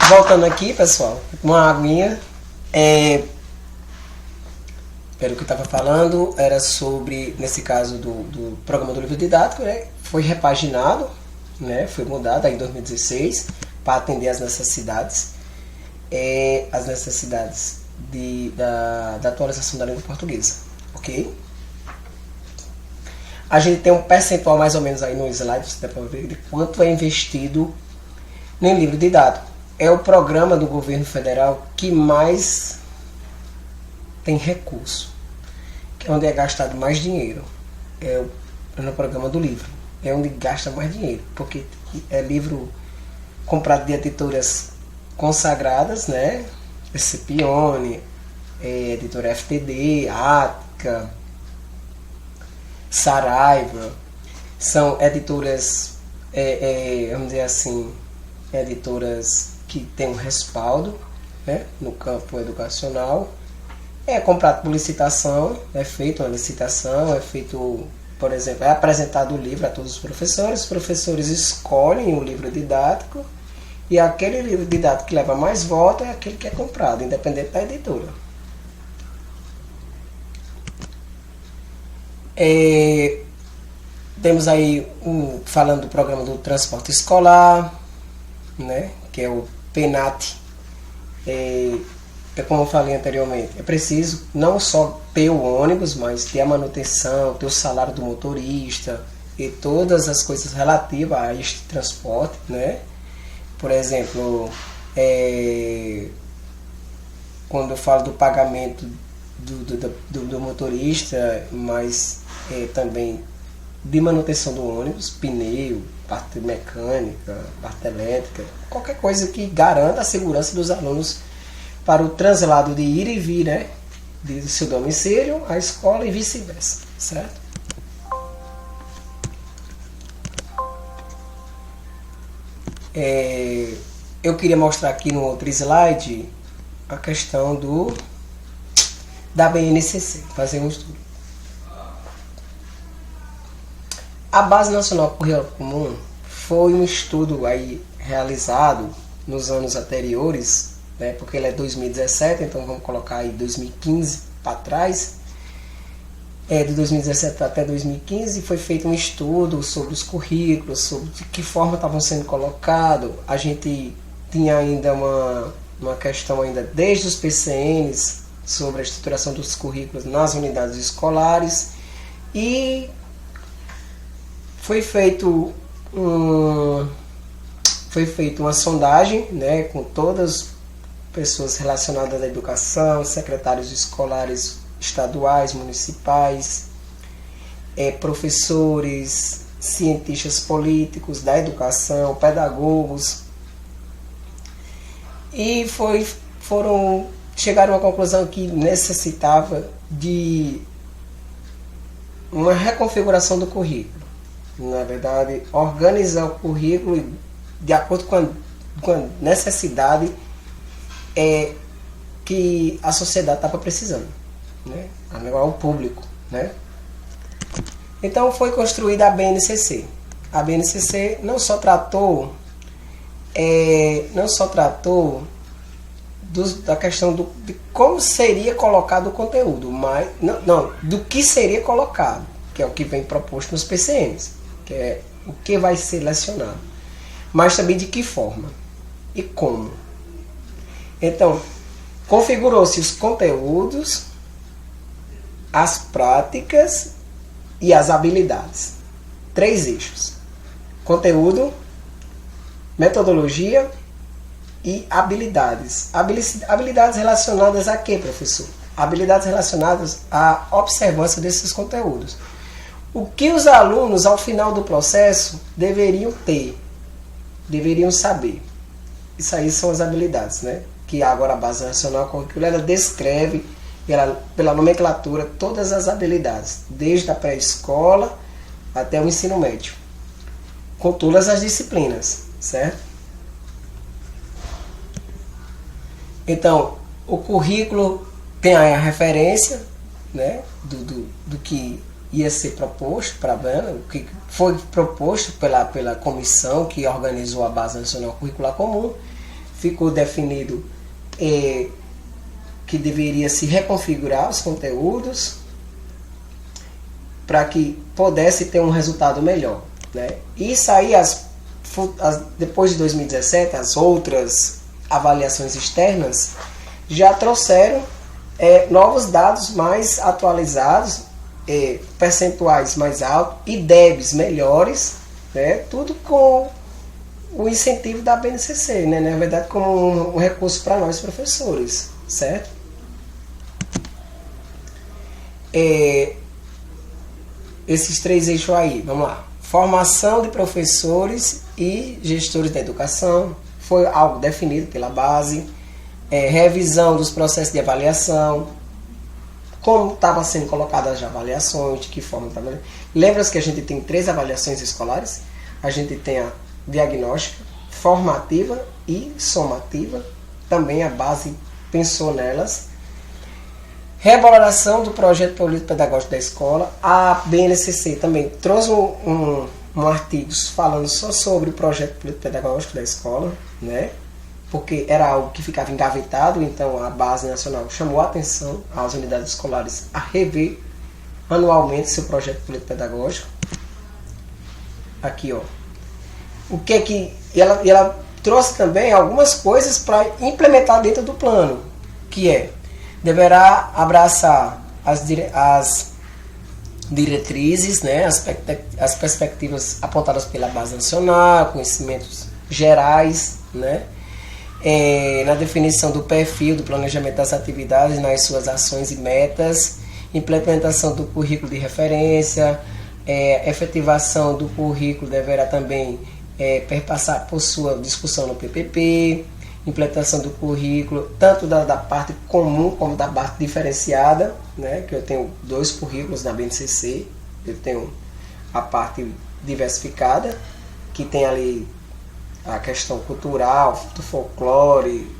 Voltando aqui, pessoal, uma aguinha. Era o que eu estava falando, era sobre, nesse caso do programa do livro didático, né, foi repaginado, né, foi mudado aí em 2016 para atender às necessidades, da atualização da língua portuguesa, ok? A gente tem um percentual mais ou menos aí no slide, você dá para ver de quanto é investido no livro didático. É o programa do governo federal que mais tem recurso, que é onde é gastado mais dinheiro, no programa do livro, é onde gasta mais dinheiro, porque é livro comprado de editoras consagradas, né? Scipione, editora FTD, Ática, Saraiva, são editoras, vamos dizer assim, editoras que têm um respaldo, né, no campo educacional. É comprado por licitação, é feita uma licitação, é feito, por exemplo, é apresentado o livro a todos os professores escolhem o livro didático, e aquele livro didático que leva mais votos é aquele que é comprado, independente da editora. Temos aí, falando do programa do transporte escolar, né, que é o PENAT. Como eu falei anteriormente, é preciso não só ter o ônibus, mas ter a manutenção, ter o salário do motorista e todas as coisas relativas a este transporte, né? Por exemplo, quando eu falo do pagamento do motorista, mas também de manutenção do ônibus, pneu, parte mecânica, parte elétrica, qualquer coisa que garanta a segurança dos alunos para o translado de ir e vir, né, de seu domicílio à escola e vice-versa, certo? Eu queria mostrar aqui no outro slide a questão da BNCC, fazer um estudo. A Base Nacional Curricular Comum foi um estudo aí realizado nos anos anteriores, né, porque ele é 2017, então vamos colocar aí 2015 para trás. De 2017 até 2015 foi feito um estudo sobre os currículos, sobre de que forma estavam sendo colocados. A gente tinha ainda uma questão ainda desde os PCNs sobre a estruturação dos currículos nas unidades escolares, e foi feito uma sondagem, né, com todas as pessoas relacionadas à educação, secretários escolares estaduais, municipais, professores, cientistas políticos da educação, pedagogos, e chegaram à conclusão que necessitava de uma reconfiguração do currículo. Na verdade, organizar o currículo de acordo com a necessidade que a sociedade estava precisando, né? O público, né? Então foi construída a BNCC. A BNCC não só tratou da questão de como seria colocado o conteúdo, mas não do que seria colocado, que é o que vem proposto nos PCNs, que é o que vai ser lecionado, mas também de que forma e como. Então, configurou-se os conteúdos, as práticas e as habilidades. 3 eixos: conteúdo, metodologia e habilidades. Habilidades relacionadas a quê, professor? Habilidades relacionadas à observância desses conteúdos. O que os alunos, ao final do processo, deveriam ter, deveriam saber. Isso aí são as habilidades, né? Que agora a Base Nacional Curricular descreve pela nomenclatura, todas as habilidades, desde a pré-escola até o ensino médio, com todas as disciplinas, certo? Então, o currículo tem aí a referência, né, do que ia ser proposto para a banda, o que foi proposto pela comissão que organizou a Base Nacional Curricular Comum. Ficou definido que deveria se reconfigurar os conteúdos para que pudesse ter um resultado melhor, né? Isso aí, depois de 2017, as outras avaliações externas já trouxeram novos dados mais atualizados, percentuais mais altos e DEBs melhores, né? Tudo com o incentivo da BNCC, né? Na verdade, como um recurso para nós professores, certo? Esses 3 eixos aí, vamos lá. Formação de professores e gestores da educação, foi algo definido pela base. Revisão dos processos de avaliação, como estavam sendo colocadas as avaliações, de que forma estava. Lembra-se que a gente tem 3 avaliações escolares? A gente tem a diagnóstica, formativa e somativa. Também a base pensou nelas. Revaloração do projeto político-pedagógico da escola. A BNCC também trouxe um artigo falando só sobre o projeto político-pedagógico da escola, né? Porque era algo que ficava engavetado, então a Base Nacional chamou a atenção às unidades escolares a rever anualmente seu projeto político-pedagógico. Aqui, ó. Ela trouxe também algumas coisas para implementar dentro do plano, que deverá abraçar as diretrizes, né, as perspectivas apontadas pela Base Nacional, conhecimentos gerais, né, na definição do perfil, do planejamento das atividades, nas suas ações e metas, implementação do currículo de referência, efetivação do currículo deverá também perpassar por sua discussão no PPP, implementação do currículo, tanto da parte comum como da parte diferenciada, né, que eu tenho 2 currículos na BNCC. Eu tenho a parte diversificada, que tem ali a questão cultural, do folclore,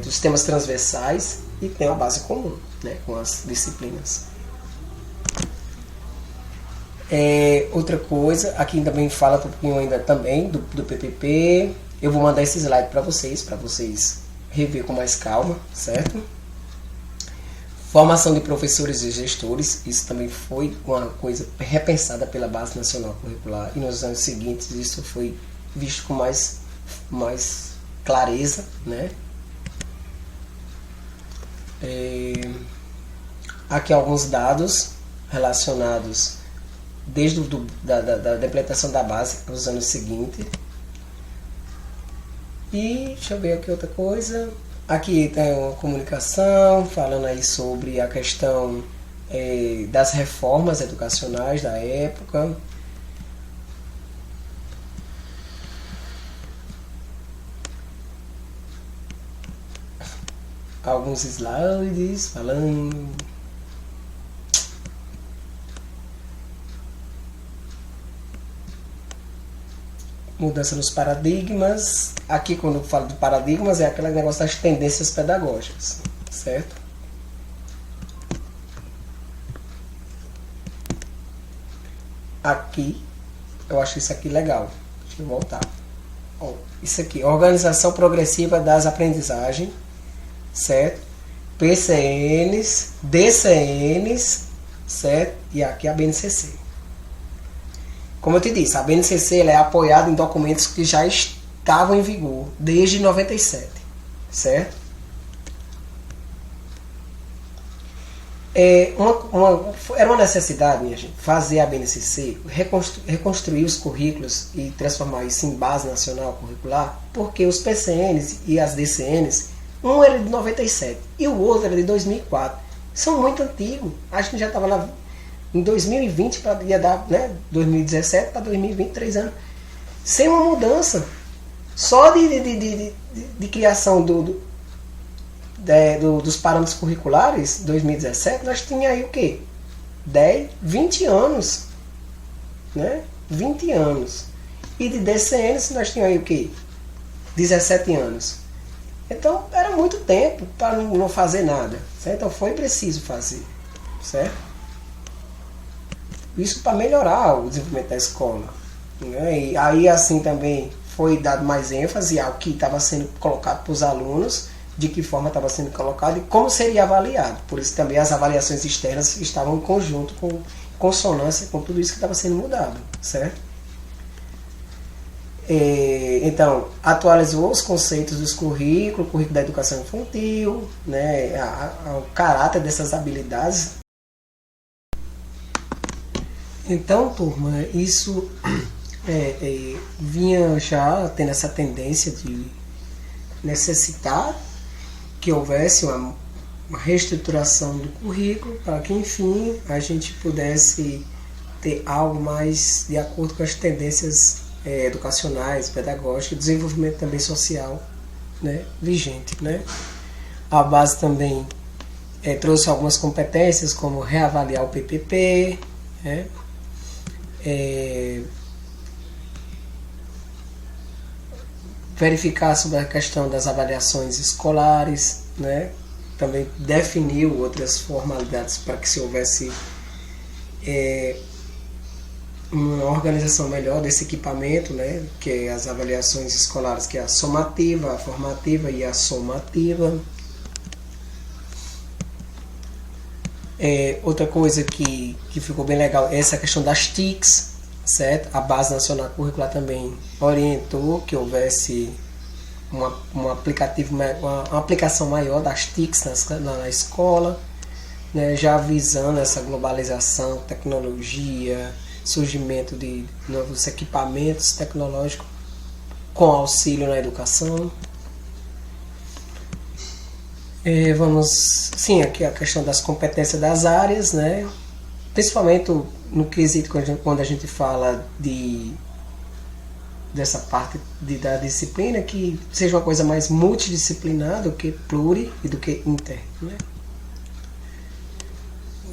dos temas transversais, e tem a base comum, né, com as disciplinas. Outra coisa, aqui também fala um pouquinho ainda também do PPP. Eu vou mandar esse slide para vocês rever com mais calma, certo? Formação de professores e gestores, isso também foi uma coisa repensada pela Base Nacional Curricular, e nos anos seguintes isso foi visto com mais clareza, né? Aqui alguns dados relacionados desde da implementação da base nos anos seguintes. E deixa eu ver aqui outra coisa. Aqui tem uma comunicação falando aí sobre a questão das reformas educacionais da época. Alguns slides falando. Mudança nos paradigmas. Aqui, quando eu falo de paradigmas, é aquele negócio das tendências pedagógicas, certo? Aqui, eu acho isso aqui legal. Deixa eu voltar. Ó, isso aqui, organização progressiva das aprendizagens, certo? PCNs, DCNs, certo? E aqui a BNCC. Como eu te disse, a BNCC ela é apoiada em documentos que já estavam em vigor desde 97, certo? Era uma necessidade, minha gente, fazer a BNCC, reconstruir os currículos e transformar isso em base nacional curricular, porque os PCNs e as DCNs, um era de 97 e o outro era de 2004, são muito antigos. Acho que já estava em 2020, ia dar, né, 2017 para 2020, 3 anos, sem uma mudança, só de criação dos parâmetros curriculares, 2017, nós tínhamos aí o quê? 10, 20 anos. Né? 20 anos. E de DCNs nós tínhamos aí o quê? 17 anos. Então era muito tempo para não fazer nada. Certo? Então foi preciso fazer. Certo? Isso para melhorar o desenvolvimento da escola. Né? E aí assim também foi dado mais ênfase ao que estava sendo colocado para os alunos, de que forma estava sendo colocado e como seria avaliado. Por isso também as avaliações externas estavam em conjunto, com consonância com tudo isso que estava sendo mudado, certo? Então, atualizou os conceitos dos currículos, o currículo da educação infantil, né, o caráter dessas habilidades. Então, turma, isso vinha já tendo essa tendência de necessitar que houvesse uma reestruturação do currículo para que, enfim, a gente pudesse ter algo mais de acordo com as tendências educacionais, pedagógicas, desenvolvimento também social, né, vigente. Né? A base também trouxe algumas competências, como reavaliar o PPP, né? Verificar sobre a questão das avaliações escolares, né? Também definiu outras formalidades para que se houvesse uma organização melhor desse equipamento, né? Que é as avaliações escolares, que é a somativa, a formativa e a somativa. Outra coisa que ficou bem legal é essa questão das TICs, certo? A Base Nacional Curricular também orientou que houvesse uma aplicação maior das TICs na escola, né? Já visando essa globalização, tecnologia, surgimento de novos equipamentos tecnológicos com auxílio na educação. Sim, aqui a questão das competências das áreas, né? Principalmente no quesito quando a gente fala dessa parte da disciplina, que seja uma coisa mais multidisciplinar do que pluri e do que inter. Né?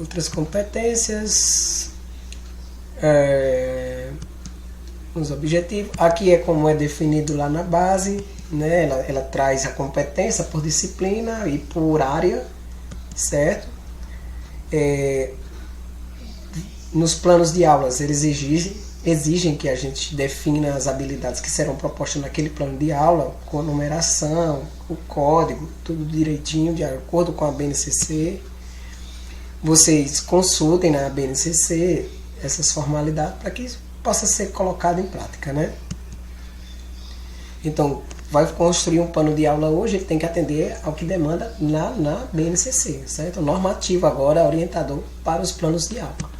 Outras competências, os objetivos. Aqui é como é definido lá na base. Né? Ela traz a competência por disciplina e por área, certo? Nos planos de aulas, eles exigem que a gente defina as habilidades que serão propostas naquele plano de aula, com a numeração, o código, tudo direitinho, de acordo com a BNCC. Vocês consultem na BNCC essas formalidades para que isso possa ser colocado em prática, né? Então, vai construir um plano de aula hoje, ele tem que atender ao que demanda na BNCC, certo? Normativo agora, orientador para os planos de aula.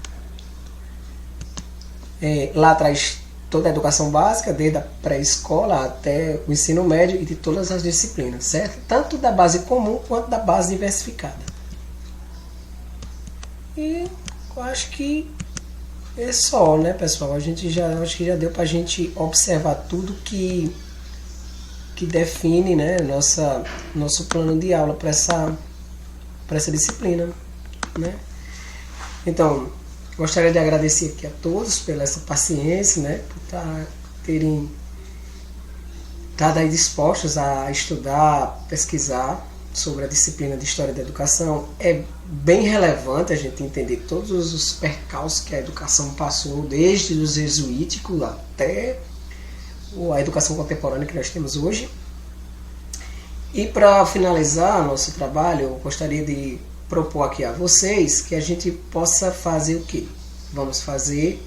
Lá traz toda a educação básica, desde a pré-escola até o ensino médio e de todas as disciplinas, certo? Tanto da base comum quanto da base diversificada. E eu acho que é só, né, pessoal? Acho que já deu para a gente observar tudo que define, né, nosso plano de aula para essa disciplina, né? Então, gostaria de agradecer aqui a todos pela essa paciência, né, por terem estado aí dispostos a estudar, pesquisar sobre a disciplina de História da Educação. É bem relevante a gente entender todos os percalços que a educação passou, desde os jesuíticos até a educação contemporânea que nós temos hoje. E para finalizar nosso trabalho, eu gostaria de propor aqui a vocês que a gente possa fazer o quê? Vamos fazer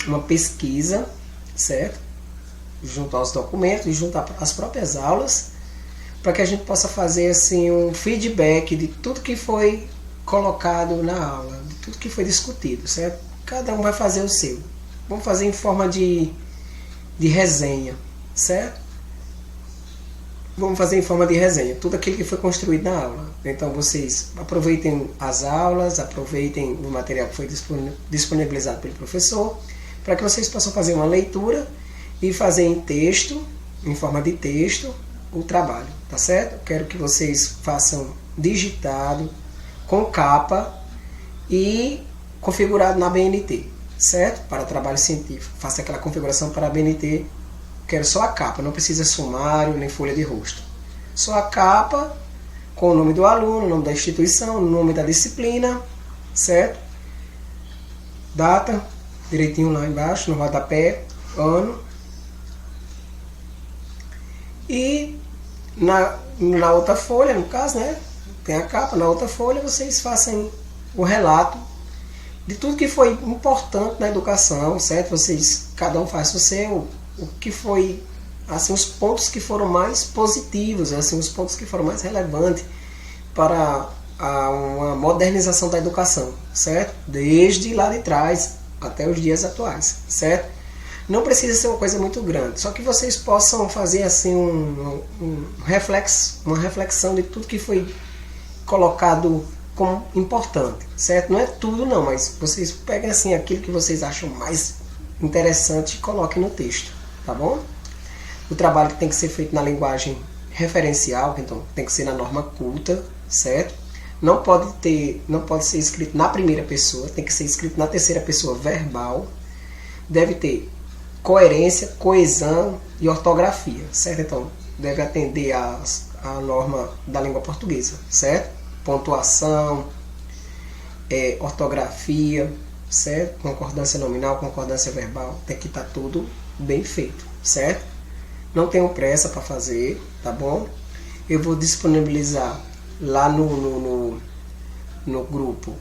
uma pesquisa, certo? Junto aos documentos e junto às próprias aulas, para que a gente possa fazer assim um feedback de tudo que foi colocado na aula, de tudo que foi discutido, certo? Cada um vai fazer o seu. Vamos fazer em forma de resenha, certo? Vamos fazer em forma de resenha tudo aquilo que foi construído na aula. Então vocês aproveitem as aulas, aproveitem o material que foi disponibilizado pelo professor, para que vocês possam fazer uma leitura e fazer em texto, em forma de texto, o trabalho, tá certo? Eu quero que vocês façam digitado, com capa e configurado na BNT, certo? Para trabalho científico. Faça aquela configuração para a BNT. Quero só a capa, não precisa sumário nem folha de rosto. Só a capa com o nome do aluno, o nome da instituição, o nome da disciplina, certo? Data, direitinho lá embaixo, no rodapé, ano. E na outra folha, no caso, né? Tem a capa, na outra folha vocês façam o relato de tudo que foi importante na educação, certo? Vocês, cada um faz o seu, o que foi, assim, os pontos que foram mais positivos, assim, os pontos que foram mais relevantes para uma modernização da educação, certo? Desde lá de trás até os dias atuais, certo? Não precisa ser uma coisa muito grande, só que vocês possam fazer assim uma reflexão de tudo que foi colocado como importante, certo? Não é tudo não, mas vocês peguem assim aquilo que vocês acham mais interessante e coloquem no texto, tá bom? O trabalho tem que ser feito na linguagem referencial, então tem que ser na norma culta, certo? Não pode ser escrito na primeira pessoa, tem que ser escrito na terceira pessoa verbal. Deve ter coerência, coesão e ortografia, certo? Então, deve atender a norma da língua portuguesa, certo? Pontuação, ortografia, certo? Concordância nominal, concordância verbal, tem que estar tudo bem feito, certo? Não tenham pressa para fazer, tá bom? Eu vou disponibilizar lá no grupo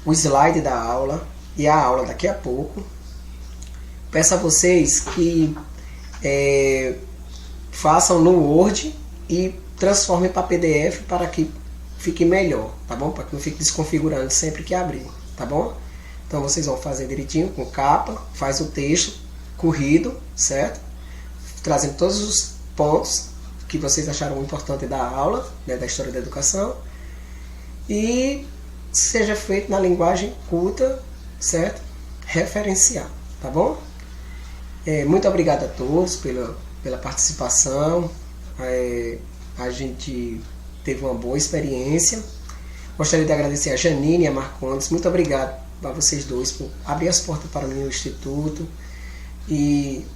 o slide da aula e a aula daqui a pouco. Peço a vocês que façam no Word e transformem para PDF para que fique melhor, tá bom? Para que não fique desconfigurando sempre que abrir, tá bom? Então vocês vão fazer direitinho com capa, faz o texto corrido, certo? Trazendo todos os pontos que vocês acharam importante da aula, né, da história da educação, e seja feito na linguagem culta, certo? Referencial, tá bom? Muito obrigado a todos pela participação. A gente teve uma boa experiência. Gostaria de agradecer a Janine e a Marcondes. Muito obrigado a vocês dois por abrir as portas para mim no Instituto. E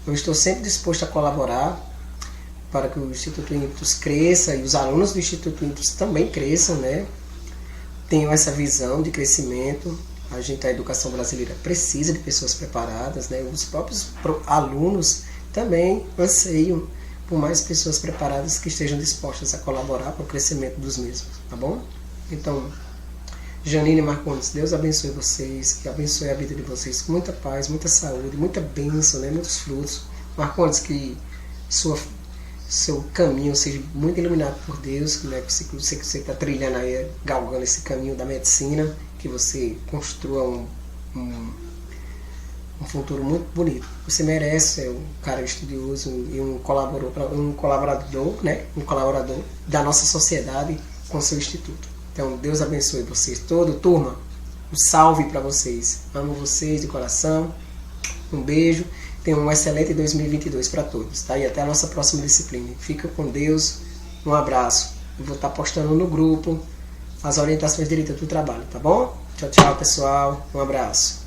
eu estou sempre disposto a colaborar para que o Instituto Ímpetus cresça e os alunos do Instituto Ímpetus também cresçam, né? Tenham essa visão de crescimento. A educação brasileira precisa de pessoas preparadas, né? Os próprios alunos também anseiam por mais pessoas preparadas que estejam dispostas a colaborar para o crescimento dos mesmos, tá bom? Então, Janine e Marcondes, Deus abençoe vocês, que abençoe a vida de vocês com muita paz, muita saúde, muita bênção, né? Muitos frutos. Marcondes, que seu caminho seja muito iluminado por Deus, né? Que você está trilhando aí, galgando esse caminho da medicina, que você construa um futuro muito bonito. Você merece ser um cara estudioso e um colaborador, né? Um colaborador da nossa sociedade com seu instituto. Então, Deus abençoe vocês todos. Turma, um salve para vocês. Amo vocês de coração. Um beijo. Tenham um excelente 2022 para todos. Tá? E até a nossa próxima disciplina. Fica com Deus. Um abraço. Eu vou estar postando no grupo as orientações direitas do trabalho, tá bom? Tchau, tchau, pessoal. Um abraço.